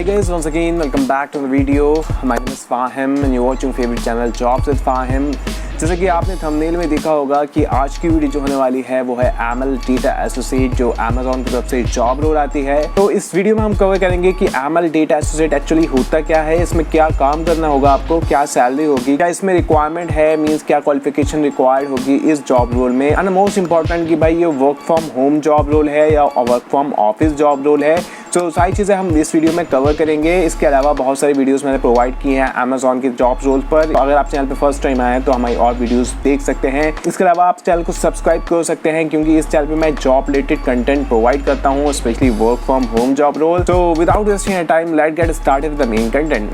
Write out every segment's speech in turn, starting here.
Hi guys, once again welcome back to the video. My name is Fahim and you're watching favorite channel Jobs with Fahim. जैसे कि आपने thumbnail में देखा होगा कि आज की वीडियो जो होने वाली है वो है ML डेटा एसोसिएट जो अमेजोन की तरफ से जॉब रोल आती है। तो इस वीडियो में हम कवर करेंगे कि ML डेटा एसोसिएट एक्चुअली होता क्या है, इसमें क्या काम करना होगा आपको, क्या सैलरी होगी, क्या इसमें रिक्वायरमेंट है, मींस क्या क्वालिफिकेशन रिक्वायर्ड होगी इस जॉब रोल में, एंड मोस्ट इंपॉर्टेंट कि भाई ये work from home job role है या work from office job role है। तो सारी चीज़ें हम इस वीडियो में कवर करेंगे। इसके अलावा बहुत सारी वीडियोस मैंने प्रोवाइड की हैं अमेजोन के जॉब रोल पर। अगर आप चैनल पे फर्स्ट टाइम आए हैं तो हमारी और वीडियोस देख सकते हैं। इसके अलावा आप चैनल को सब्सक्राइब कर सकते हैं क्योंकि इस चैनल पे मैं जॉब रिलेटेड कंटेंट प्रोवाइड करता हूँ, specially work from home job role. तो without wasting time let's get started with the main content.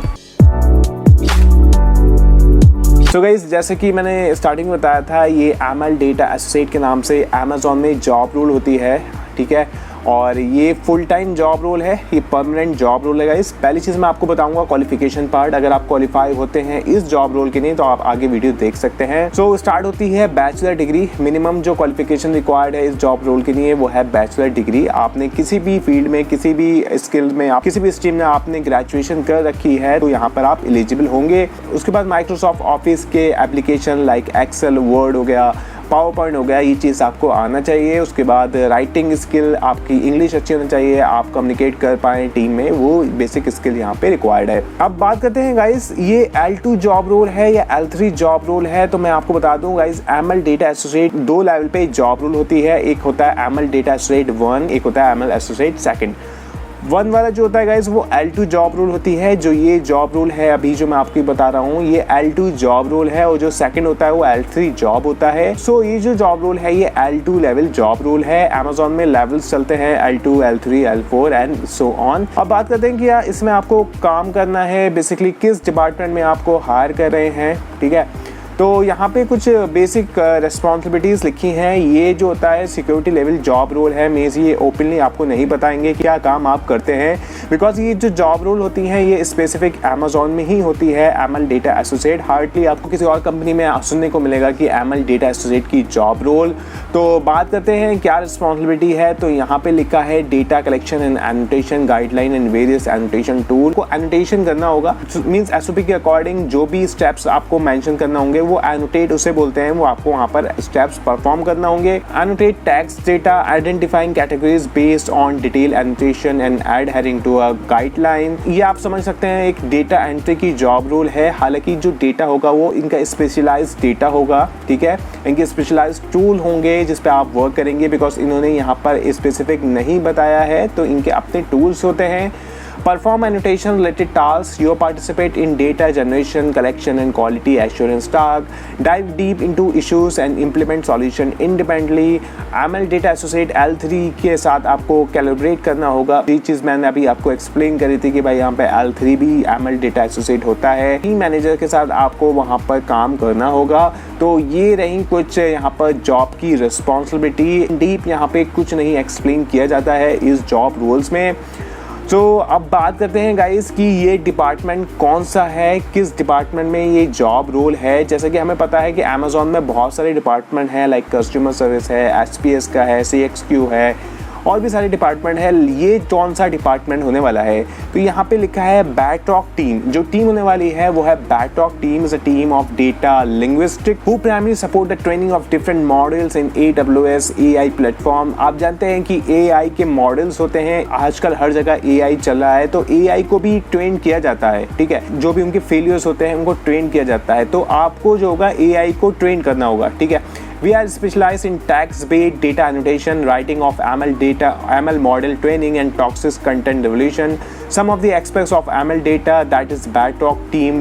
तो गाइस, जैसे कि मैंने स्टार्टिंग में बताया था, ये ML डेटा एसोसिएट के नाम से अमेजोन में जॉब रोल होती है, ठीक है। और ये फुल टाइम जॉब रोल है, ये परमानेंट जॉब रोल है गाइस। पहली चीज़ मैं आपको बताऊंगा क्वालिफिकेशन पार्ट। अगर आप क्वालिफाई होते हैं इस जॉब रोल के लिए तो आप आगे वीडियो देख सकते हैं। सो स्टार्ट होती है बैचलर डिग्री। मिनिमम जो क्वालिफिकेशन रिक्वायर्ड है इस जॉब रोल के लिए वो है बैचलर डिग्री। आपने किसी भी फील्ड में, किसी भी स्किल में, आप किसी भी स्ट्रीम में आपने ग्रेजुएशन कर रखी है तो यहाँ पर आप एलिजिबल होंगे। उसके बाद माइक्रोसॉफ्ट ऑफिस के एप्लीकेशन लाइक एक्सेल, वर्ड हो गया, पावर पॉइंट हो गया, ये चीज़ आपको आना चाहिए। उसके बाद राइटिंग स्किल, आपकी इंग्लिश अच्छी होनी चाहिए, आप कम्युनिकेट कर पाएँ टीम में, वो बेसिक स्किल यहाँ पे रिक्वायर्ड है। अब बात करते हैं गाइस, ये L2 जॉब रोल है या L3 जॉब रोल है। तो मैं आपको बता दूं गाइस, ML डेटा एसोसिएट दो लेवल पे जॉब रोल होती है। एक होता है ML डेटा एसोसिएट 1, एक होता है ML एसोसिएट 2। 1 वाला जो होता है गाइस वो L2 जॉब रोल होती है। जो ये जॉब रोल है अभी जो मैं आपको बता रहा हूँ ये L2 जॉब रोल है, और जो सेकंड होता है वो L3 जॉब होता है। सो ये जो जॉब रोल है ये L2 लेवल जॉब रोल है। अमेजोन में लेवल्स चलते हैं L2, L3, L4 and so on. अब बात करते हैं कि यार इसमें आपको काम करना है, बेसिकली किस डिपार्टमेंट में आपको हायर कर रहे हैं, ठीक है। तो यहाँ पे कुछ बेसिक रिस्पॉन्सिबिलिटीज़ लिखी हैं। ये जो होता है सिक्योरिटी लेवल जॉब रोल है। मीन्स ये ओपनली आपको नहीं बताएंगे क्या काम आप करते हैं, बिकॉज ये जो जॉब रोल होती हैं ये स्पेसिफिक अमेजोन में ही होती है। ML डेटा एसोसिएट हार्डली आपको किसी और कंपनी में सुनने को मिलेगा कि ML डेटा एसोसिएट की जॉब रोल। तो बात करते हैं क्या रिस्पॉन्सिबिलिटी है। तो यहाँ पे लिखा है data collection and annotation guideline and various annotation tool. को एनोटेशन करना होगा, मीन्स SOP के अकॉर्डिंग जो भी स्टेप्स आपको मेंशन करना होंगे वो एनोटेट उसे बोलते हैं, वो आपको वहाँ पर स्टेप्स परफॉर्म करना होंगे। Annotate text data, identifying categories based on detail annotation and adhering to a guideline. ये आप समझ सकते हैं एक डेटा एंट्री की जॉब रोल है। हालांकि जो डेटा होगा वो इनका स्पेशलाइज्ड डेटा होगा, ठीक है। इनके स्पेशलाइज्ड टूल होंगे जिस पे आप वर्क करेंगे, बिकॉज इन्होंने यहाँ पर स्पेसिफिक नहीं बताया है, तो इनके अपने टूल्स होते हैं। Perform annotation related tasks. You participate in data generation, collection and quality assurance tasks. Dive deep into issues and implement solution independently. ML Data Associate L3 के साथ आपको कैलिब्रेट करना होगा। ये चीज़ मैंने अभी आपको एक्सप्लेन करी थी कि भाई यहाँ पे L3 भी ML Data Associate होता है। टीम मैनेजर के साथ आपको वहाँ पर काम करना होगा। तो ये रही कुछ यहाँ पर जॉब की रिस्पॉन्सिबिलिटी। डीप यहाँ पे कुछ नहीं एक्सप्लेन किया जाता है इस जॉब रोल्स में। तो अब बात करते हैं गाइस कि ये डिपार्टमेंट कौन सा है, किस डिपार्टमेंट में ये जॉब रोल है। जैसे कि हमें पता है कि अमेजोन में बहुत सारे डिपार्टमेंट हैं, लाइक कस्टमर सर्विस है, SPS का है, CXQ है, और भी सारे डिपार्टमेंट है। ये कौन सा डिपार्टमेंट होने वाला है, तो यहाँ पे लिखा है बैटॉक टीम। जो टीम होने वाली है वो है बैटॉक team is a team of data linguistic who primary support the training of different models in AWS AI platform. आप जानते हैं कि AI के मॉडल्स होते हैं, आजकल हर जगह AI चल रहा है, तो AI को भी ट्रेन किया जाता है, ठीक है। जो भी उनके फेलियर्स होते हैं उनको ट्रेन किया जाता है, तो आपको जो होगा AI को ट्रेन करना होगा, ठीक है। We are specialized in text-based data annotation, writing of ML model training and toxic content devolution. Some of the aspects of ML data that is BATOC team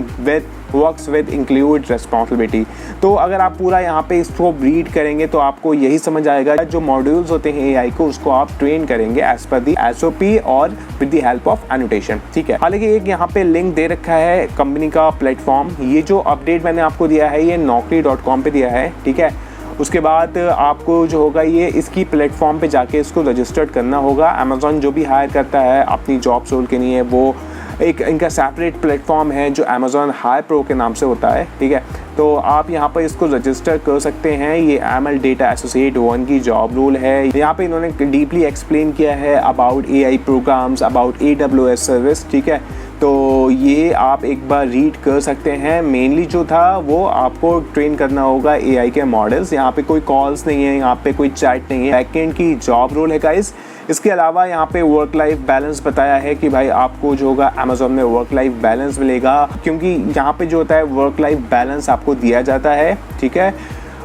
works with include responsibility. तो अगर आप पूरा यहाँ पे इसको read करेंगे तो आपको यही समझ आएगा जो मॉड्यूल्स होते हैं AI को उसको आप ट्रेन करेंगे एज पर दी SOP और with the help of annotation, ठीक है। हालांकि एक यहाँ पे लिंक दे रखा है कंपनी का प्लेटफॉर्म। ये जो अपडेट मैंने आपको दिया है ये naukri.com पे दिया है, ठीक है। उसके बाद आपको जो होगा ये इसकी प्लेटफॉर्म पे जाके इसको रजिस्टर्ड करना होगा। अमेजोन जो भी हायर करता है अपनी जॉब रोल के लिए वो एक इनका सेपरेट प्लेटफॉर्म है जो अमेज़ॉन हाई प्रो के नाम से होता है, ठीक है। तो आप यहाँ पर इसको रजिस्टर कर सकते हैं। ये ML डेटा एसोसिएट 1 की जॉब रोल है। यहाँ पे इन्होंने डीपली एक्सप्लेन किया है about AI programs, about AWS service, ठीक है। तो ये आप एक बार रीड कर सकते हैं। मेनली जो था वो आपको ट्रेन करना होगा AI के मॉडल्स। यहाँ पे कोई कॉल्स नहीं है, यहाँ पे कोई चैट नहीं है, बैकएंड की जॉब रोल है गाइस। इसके अलावा यहाँ पे वर्क लाइफ बैलेंस बताया है कि भाई आपको जो होगा अमेज़ॉन में वर्क लाइफ बैलेंस मिलेगा, क्योंकि यहाँ पे जो होता है वर्क लाइफ बैलेंस आपको दिया जाता है, ठीक है।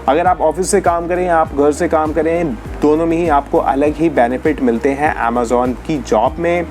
अगर आप ऑफिस से काम करें या आप घर से काम करें, दोनों में ही आपको अलग ही बेनिफिट मिलते हैं अमेज़ॉन की जॉब में।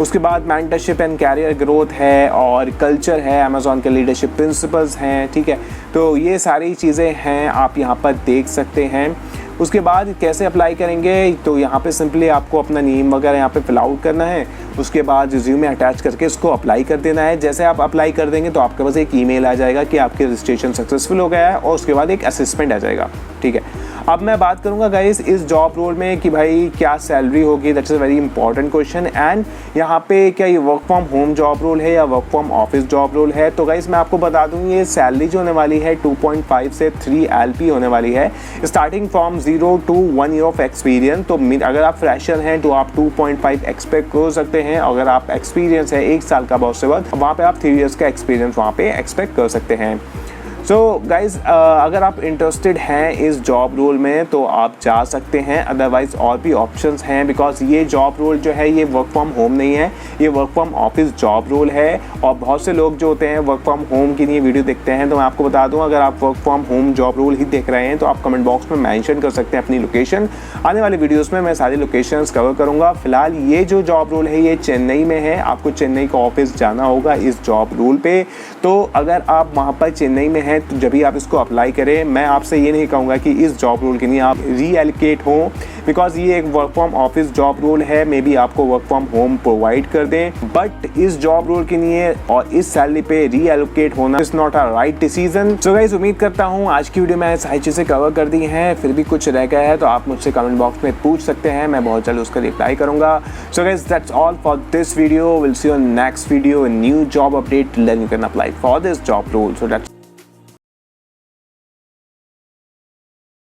उसके बाद मेंटरशिप एंड कैरियर ग्रोथ है और कल्चर है, अमेज़ॉन के लीडरशिप प्रिंसिपल्स हैं, ठीक है। तो ये सारी चीज़ें हैं, आप यहाँ पर देख सकते हैं। उसके बाद कैसे अप्लाई करेंगे, तो यहाँ पे सिंपली आपको अपना नेम वगैरह यहाँ पे फिल आउट करना है। उसके बाद रिज्यूमे अटैच करके इसको अप्लाई कर देना है। जैसे आप अप्लाई कर देंगे तो आपके पास एक ईमेल आ जाएगा कि आपके रजिस्ट्रेशन सक्सेसफुल हो गया है, और उसके बाद एक असेसमेंट आ जाएगा, ठीक है। अब मैं बात करूँगा गाइस इस जॉब रोल में कि भाई क्या सैलरी होगी, that's a very important question. And यहाँ पे क्या ये work from home job role है या work from office job role है, तो गाइस मैं आपको बता दूँ ये सैलरी जो होने वाली है 2.5 से 3 LP होने वाली है, starting from 0 to 1 year of experience. तो अगर आप फ्रेशर हैं तो आप 2.5 एक्सपेक्ट कर सकते हैं। अगर आप एक्सपीरियंस है 1 साल का बहुत से वक्त, वहाँ पे आप 3 years का एक्सपीरियंस वहाँ पे एक्सपेक्ट कर सकते हैं। सो गाइज अगर आप इंटरेस्टेड हैं इस जॉब रोल में तो आप जा सकते हैं, अदरवाइज और भी ऑप्शंस हैं, बिकॉज ये जॉब रोल जो है ये वर्क फ्रॉम होम नहीं है, ये work from office job role है। और बहुत से लोग जो होते हैं वर्क फ्रॉम होम की लिए वीडियो देखते हैं, तो मैं आपको बता दूं अगर आप work from home job role ही देख रहे हैं तो आप कमेंट बॉक्स में मेंशन कर सकते हैं अपनी लोकेशन। आने वाले वीडियोज़ में मैं सारी लोकेशंस कवर करूँगा। फिलहाल ये जो जॉब रोल है ये चेन्नई में है, आपको चेन्नई का ऑफिस जाना होगा इस जॉब रोल पे। तो अगर आप वहाँ पर चेन्नई में हैं तो जब भी आप इसको अप्लाई करें, मैं आपसे ये नहीं कहूँगा कि इस जॉब रोल के लिए आप रीएलोकेट हों, बिकॉज ये एक work from office job role है। मे बी आपको वर्क फ्रॉम होम प्रोवाइड कर दें, बट इस जॉब रोल के लिए और इस सैलरी पे रीएलोकेट होना is not a right decision. So guys उम्मीद करता हूँ आज की वीडियो में सारी चीज़ें कवर कर दी हैं। फिर भी कुछ रह गया है तो आप मुझसे कमेंट बॉक्स में पूछ सकते हैं, मैं बहुत जल्द उसका रिप्लाई करूँगा। So guys that's all for this video, will see you in next video, new job update, then you can apply for this job role. So that's